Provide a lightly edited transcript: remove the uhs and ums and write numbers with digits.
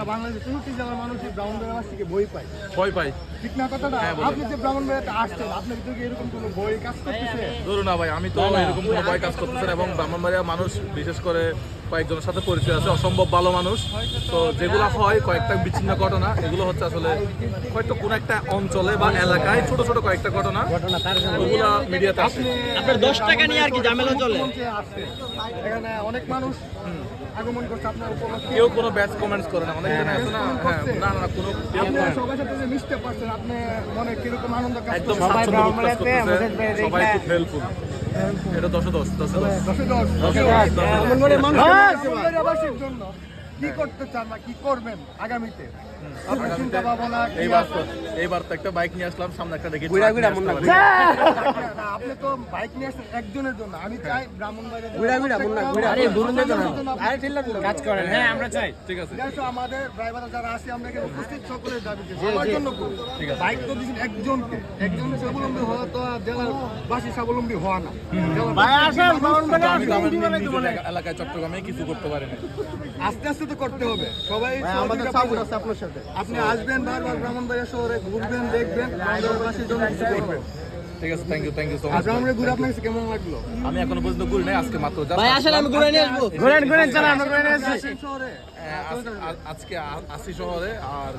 সারা বাংলাদেশে 64 জেলার মানুষ এই ব্রাহ্মণবাড়িয়া থেকে বই পায়। ভয় পাই। ঠিক না কথাটা? হ্যাঁ, বলেন। আপনি যে ব্রাহ্মণবাড়িয়াতে আসছেন, আপনার ভিতরে কি এরকম কোনো বই কাজ করতেছে? ধরুন না ভাই, আমি তো এরকম কোনো ভয় কাজ করতেছে না এবং ব্রাহ্মণবাড়িয়া মানুষ বিশেষ করে কয়েকজনের সাথে পরিচয় আছে, অসম্ভব ভালো মানুষ। তো যেগুলো হয় কয়েকটা বিচ্ছিন্ন ঘটনা, এগুলো হচ্ছে আসলে হয়তো কোনো একটা অঞ্চলে বা এলাকায় ছোট ছোট কয়েকটা ঘটনা, ওগুলো মিডিয়াতে আসে। আপনার 10 টাকা নিয়ে আর কি ঝামেলা চলে। মুখ্যমন্ত্রী আসছে, এখানে অনেক মানুষ আগমন করছে আপনার উপলক্ষে। কেউ কোনো ব্যাড কমেন্টস করে না, অনেক জন আছে না, হ্যাঁ, না না কোনো কেউ আপনি করে না। সবার সাথে যে মিশতে পারছেন, আপনি মনে কিরকম আনন্দ কাজ একদম করছে? স্বাচ্ছন্দ্য বোধ কাজ করতেছে, সবাই খুব হেল্পফুল। এটা 10-10 10-10। দশে দশ। ব্রাহ্মণবাড়িয়ার ব্রাহ্মণবাড়িয়াবাসীর জন্য কি করতে চান বা কি করবেন আগামীতে? আপনার চিন্তা ভাবনা কি আছে? এইবার তো একটা বাইক নিয়ে আসলাম, সামনে একটা দেখি না, আপনি তো বাইক নিয়ে আসছেন একজনের জন্য। আমি চাই কাজ করেন, হ্যাঁ আমরা চাই। ঠিক আছে, আমাদের ড্রাইভার যারা আছে আমরা এখানে উপস্থিত সকলের দাবিতে সবার জন্য করি। বাইক তো দিচ্ছেন একজনকে, একজন স্বাবলম্বী হওয়া তো আর জেলার বাসী স্বাবলম্বী হওয়া না। আমি তো আমার নিজ এলাকায় চট্টগ্রামে কিছু করতে পারি না। আস্তে আস্তে তো করতে হবে, সবাই আমাদের সাপোর্ট আছে আপনার সাথে। আপনি আসবেন বারবার ব্রাহ্মণবাড়িয়া শহরে, ঘুরবেন, দেখবেন, ব্রাহ্মণবাড়িয়াবাসীর জন্য কিছু করবেন। ঠিক আছে, থ্যাংক ইউ সো আর মাচ। ব্রাহ্মণবাড়িয়া ঘুরে আপনার কাছে কেমন লাগলো? আমি এখনো পর্যন্ত ঘুরি নাই, আজকে মাত্র just ভাই আসলে আমি ঘুরে নিয়ে আসবো। ঘুরেন চল, আমরা ঘুরে নিয়ে আসি শহরে। আজকে আসি শহরে আর